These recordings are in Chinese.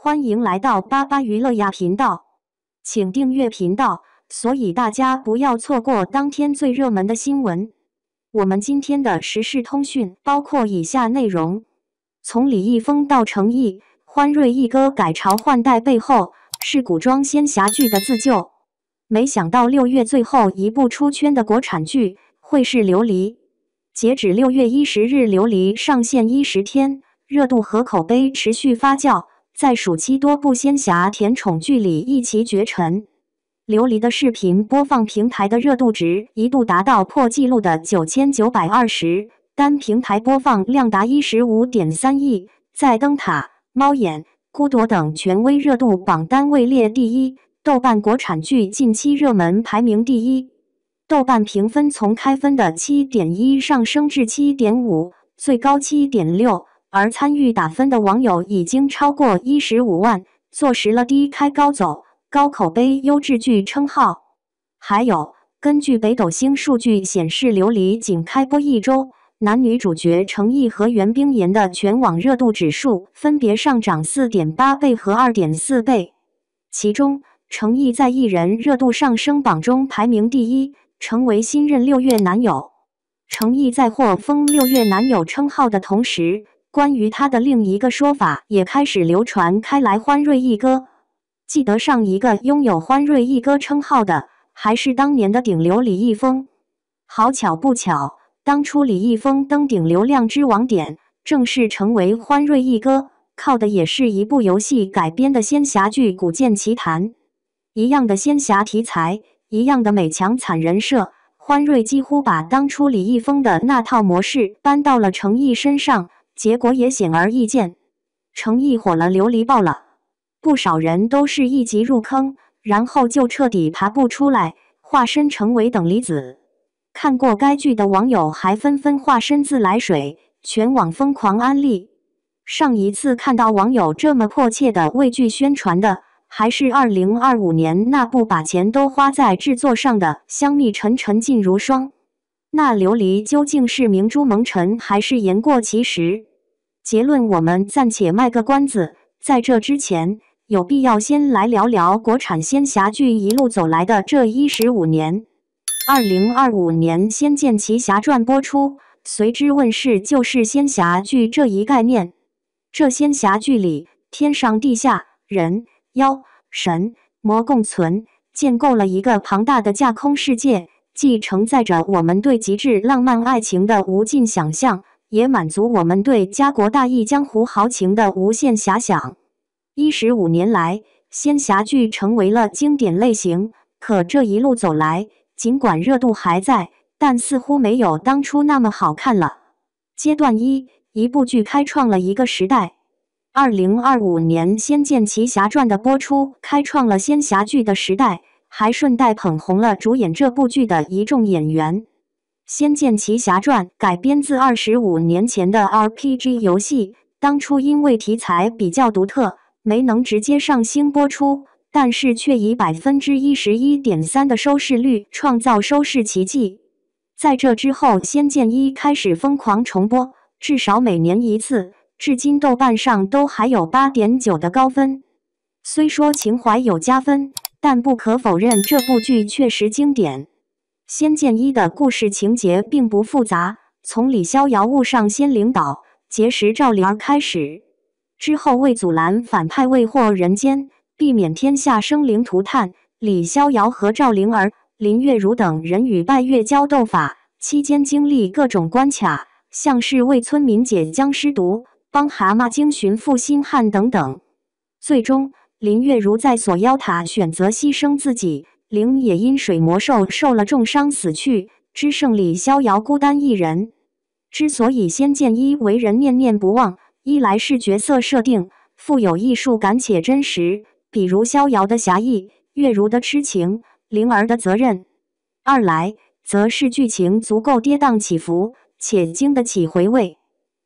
欢迎来到巴巴娱乐呀频道，请订阅频道，所以大家不要错过当天最热门的新闻。我们今天的时事通讯包括以下内容：从李易峰到成毅，欢瑞一哥改朝换代背后是古装仙侠剧的自救。没想到6月最后一部出圈的国产剧会是《琉璃》。截止6月10日，《琉璃》上线10天，热度和口碑持续发酵，在暑期多部仙侠甜宠剧里一骑绝尘。琉璃的视频播放平台的热度值一度达到破纪录的9920，单平台播放量达15.3亿，在灯塔、猫眼、孤朵等权威热度榜单位列第一。豆瓣国产剧近期热门排名第一，豆瓣评分从开分的7.1上升至7.5，最高7.6。而参与打分的网友已经超过15万，坐实了低开高走、高口碑优质剧称号。还有，根据北斗星数据显示，《琉璃》仅开播1周，男女主角成毅和袁冰妍的全网热度指数分别上涨4.8倍和2.4倍。其中，成毅在艺人热度上升榜中排名第一，成为新任6月男友。成毅在获封6月男友称号的同时，关于他的另一个说法也开始流传开来，欢瑞一哥。记得上一个拥有欢瑞一哥称号的，还是当年的顶流李易峰。好巧不巧，当初李易峰登顶流量之王点，正式成为欢瑞一哥，靠的也是一部游戏改编的仙侠剧《古剑奇谭》。一样的仙侠题材，一样的美强惨人设，欢瑞几乎把当初李易峰的那套模式搬到了成毅身上。结果也显而易见，成毅火了，琉璃爆了，不少人都是一级入坑，然后就彻底爬不出来，化身成为等离子。看过该剧的网友还纷纷化身自来水，全网疯狂安利。上一次看到网友这么迫切的为剧宣传的，还是2025年那部把钱都花在制作上的《香蜜沉沉烬如霜》。那琉璃究竟是明珠蒙尘还是言过其实？结论我们暂且卖个关子。在这之前，有必要先来聊聊国产仙侠剧一路走来的这15年。2025年《仙剑奇侠传》播出，随之问世就是仙侠剧这一概念。这仙侠剧里，天上地下、人、妖、神、魔共存，建构了一个庞大的架空世界。既承载着我们对极致浪漫爱情的无尽想象，也满足我们对家国大义、江湖豪情的无限遐想。15年来，仙侠剧成为了经典类型，可这一路走来，尽管热度还在，但似乎没有当初那么好看了。阶段1，一部剧开创了一个时代。2025年《仙剑奇侠传》的播出，开创了仙侠剧的时代。还顺带捧红了主演这部剧的一众演员。《仙剑奇侠传》改编自25年前的 RPG 游戏，当初因为题材比较独特，没能直接上星播出，但是却以11.3%的收视率创造收视奇迹。在这之后，《仙剑1》开始疯狂重播，至少每年一次，至今豆瓣上都还有8.9的高分。虽说情怀有加分，但不可否认这部剧确实经典。《仙剑1》的故事情节并不复杂，从李逍遥误上仙灵岛，结识赵灵儿开始，之后为阻拦反派未获人间，避免天下生灵涂炭，李逍遥和赵灵儿、林月如等人与拜月交斗法，期间经历各种关卡，像是为村民解僵尸毒、帮蛤蟆精寻负心汉等等。最终林月如在锁妖塔选择牺牲自己，灵也因水魔兽受了重伤死去，只剩李逍遥孤单一人。之所以《仙剑1》为人念念不忘，一来是角色设定富有艺术感且真实，比如逍遥的侠义、月如的痴情、灵儿的责任；二来则是剧情足够跌宕起伏，且经得起回味。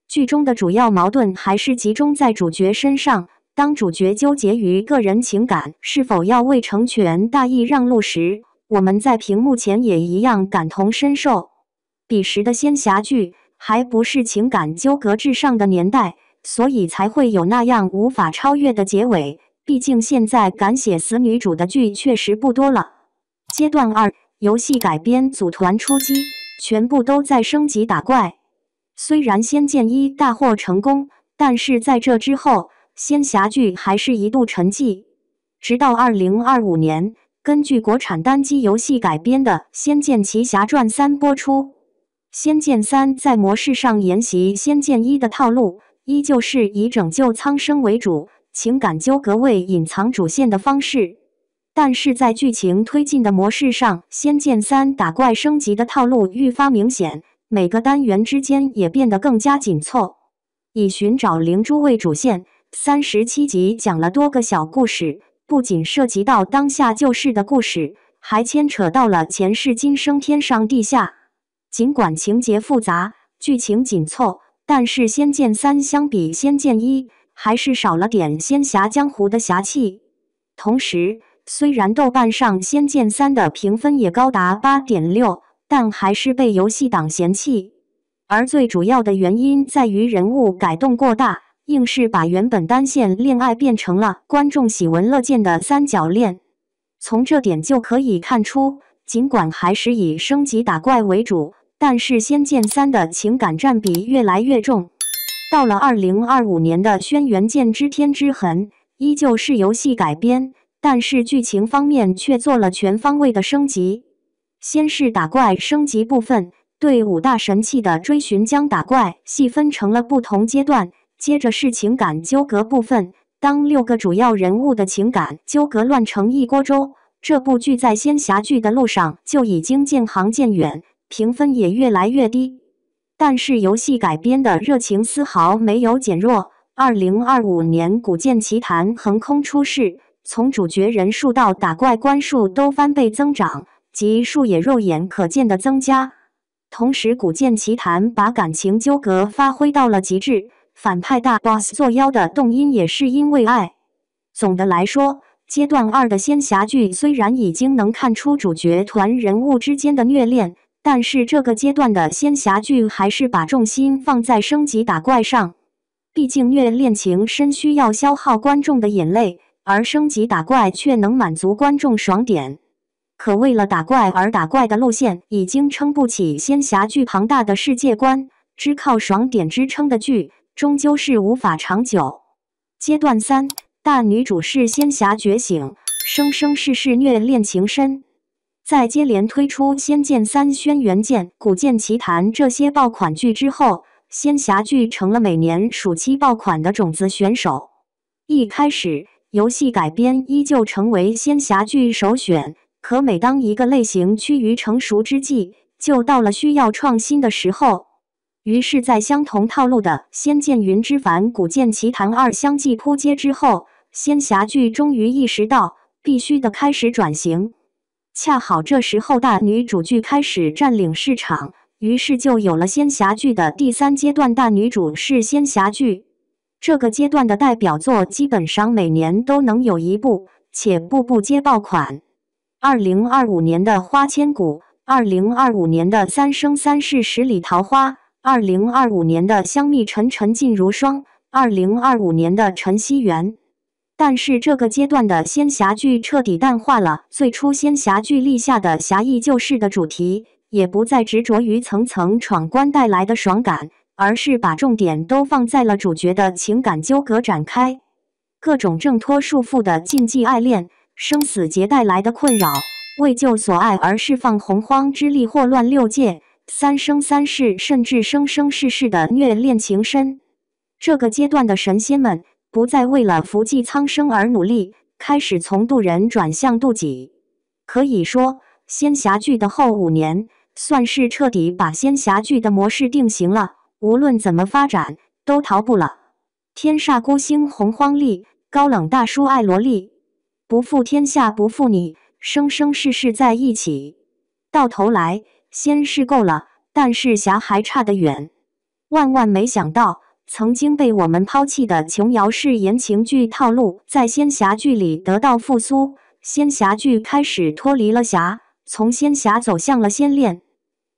剧中的主要矛盾还是集中在主角身上。当主角纠结于个人情感是否要为成全大义让路时，我们在屏幕前也一样感同身受。彼时的仙侠剧还不是情感纠葛至上的年代，所以才会有那样无法超越的结尾。毕竟现在敢写死女主的剧确实不多了。阶段2，游戏改编组团出击，全部都在升级打怪。虽然《仙剑一》大获成功，但是在这之后，仙侠剧还是一度沉寂。直到2025年，根据国产单机游戏改编的《仙剑奇侠传3》播出，《仙剑3》在模式上沿袭《仙剑一》的套路，依旧是以拯救苍生为主，情感纠葛为隐藏主线的方式。但是在剧情推进的模式上，《仙剑3》打怪升级的套路愈发明显，每个单元之间也变得更加紧凑。以寻找灵珠为主线，37集讲了多个小故事，不仅涉及到当下旧世的故事，还牵扯到了前世今生天上地下。尽管情节复杂，剧情紧凑，但是《仙剑3》相比《仙剑一》还是少了点仙侠江湖的侠气。同时，虽然豆瓣上《仙剑3》的评分也高达 8.6， 但还是被游戏党嫌弃。而最主要的原因在于人物改动过大，硬是把原本单线恋爱变成了观众喜闻乐见的三角恋。从这点就可以看出，尽管还是以升级打怪为主，但是《仙剑3》的情感占比越来越重。到了2025年的《轩辕剑之天之痕》，依旧是游戏改编，但是剧情方面却做了全方位的升级。先是打怪升级部分，对5大神器的追寻将打怪细分成了不同阶段，接着是情感纠葛部分，当6个主要人物的情感纠葛乱成一锅粥。这部剧在仙侠剧的路上就已经渐行渐远，评分也越来越低。但是游戏改编的热情丝毫没有减弱。2025年《古剑奇谭》横空出世，从主角人数到打怪关数都翻倍增长，集数也肉眼可见的增加。同时，《古剑奇谭》把感情纠葛发挥到了极致，反派大 boss 作妖的动因也是因为爱。总的来说，阶段2的仙侠剧虽然已经能看出主角团人物之间的虐恋，但是这个阶段的仙侠剧还是把重心放在升级打怪上。毕竟虐恋情深需要消耗观众的眼泪，而升级打怪却能满足观众爽点。可为了打怪而打怪的路线已经撑不起仙侠剧庞大的世界观，只靠爽点支撑的剧终究是无法长久。阶段3，大女主是仙侠觉醒，生生世世虐恋情深。在接连推出《仙剑3》《轩辕剑》《古剑奇谭》这些爆款剧之后，仙侠剧成了每年暑期爆款的种子选手。一开始，游戏改编依旧成为仙侠剧首选，可每当一个类型趋于成熟之际，就到了需要创新的时候。于是，在相同套路的《仙剑云之凡》《古剑奇谭2》相继扑街之后，仙侠剧终于意识到必须得开始转型。恰好这时候大女主剧开始占领市场，于是就有了仙侠剧的第3阶段大女主是仙侠剧。这个阶段的代表作基本上每年都能有一部，且步步皆爆款。2025年的《花千骨》，2025年的《三生三世十里桃花》，2025年的《香蜜沉沉烬如霜》，2025年的《陈希缘》。但是这个阶段的仙侠剧彻底淡化了最初仙侠剧立下的侠义救世的主题，也不再执着于层层闯关带来的爽感，而是把重点都放在了主角的情感纠葛展开。各种挣脱束缚的禁忌爱恋，生死劫带来的困扰，为救所爱而释放洪荒之力，祸乱六界，三生三世甚至生生世世的虐恋情深。这个阶段的神仙们不再为了福济苍生而努力，开始从渡人转向渡己。可以说，仙侠剧的后5年算是彻底把仙侠剧的模式定型了，无论怎么发展都逃不了天煞孤星洪荒历，高冷大叔爱萝莉，不负天下不负你，生生世世在一起。到头来，仙是够了，但是侠还差得远。万万没想到，曾经被我们抛弃的琼瑶式言情剧套路，在仙侠剧里得到复苏。仙侠剧开始脱离了侠，从仙侠走向了仙恋。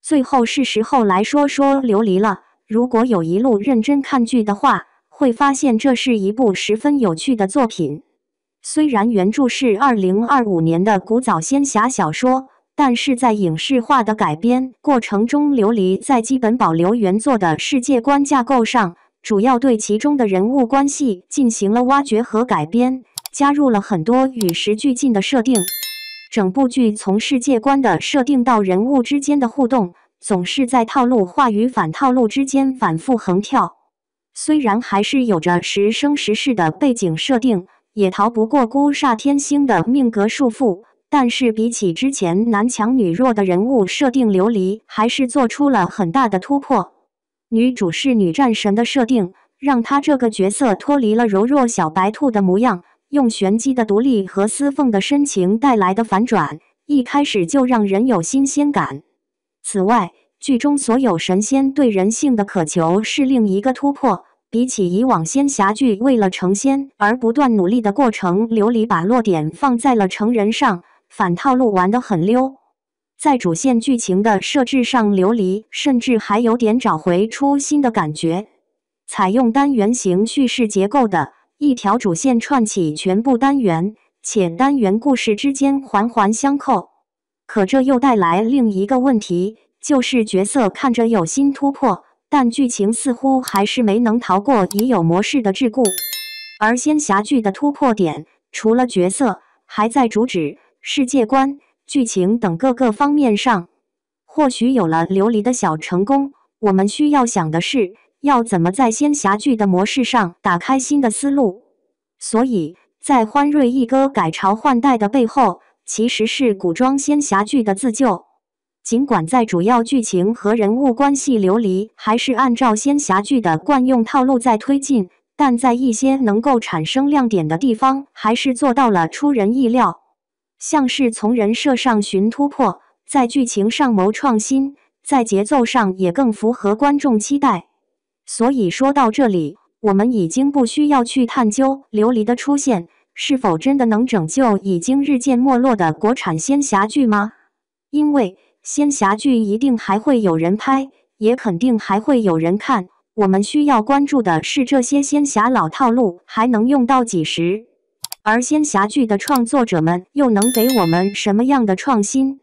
最后是时候来说说琉璃了。如果有一路认真看剧的话，会发现这是一部十分有趣的作品。虽然原著是2025年的古早仙侠小说，但是在影视化的改编过程中，琉璃在基本保留原作的世界观架构上，主要对其中的人物关系进行了挖掘和改编，加入了很多与时俱进的设定。整部剧从世界观的设定到人物之间的互动，总是在套路化与反套路之间反复横跳。虽然还是有着时生时世的背景设定，也逃不过孤煞天星的命格束缚，但是比起之前男强女弱的人物设定，琉璃还是做出了很大的突破。女主是女战神的设定，让她这个角色脱离了柔弱小白兔的模样，用玄机的独立和司凤的深情带来的反转，一开始就让人有新鲜感。此外，剧中所有神仙对人性的渴求是另一个突破。比起以往仙侠剧为了成仙而不断努力的过程，琉璃把落点放在了成人上，反套路玩得很溜。在主线剧情的设置上，琉璃甚至还有点找回初心的感觉。采用单元型叙事结构的一条主线串起全部单元，且单元故事之间环环相扣。可这又带来另一个问题，就是角色看着有新突破，但剧情似乎还是没能逃过已有模式的桎梏。而仙侠剧的突破点，除了角色，还在主旨、世界观、剧情等各个方面上。或许有了琉璃的小成功，我们需要想的是，要怎么在仙侠剧的模式上打开新的思路。所以，在欢瑞一哥改朝换代的背后，其实是古装仙侠剧的自救。尽管在主要剧情和人物关系，琉璃还是按照仙侠剧的惯用套路在推进，但在一些能够产生亮点的地方，还是做到了出人意料。像是从人设上寻突破，在剧情上谋创新，在节奏上也更符合观众期待。所以说到这里，我们已经不需要去探究琉璃的出现是否真的能拯救已经日渐没落的国产仙侠剧吗？因为仙侠剧一定还会有人拍，也肯定还会有人看。我们需要关注的是这些仙侠老套路还能用到几时，而仙侠剧的创作者们又能给我们什么样的创新？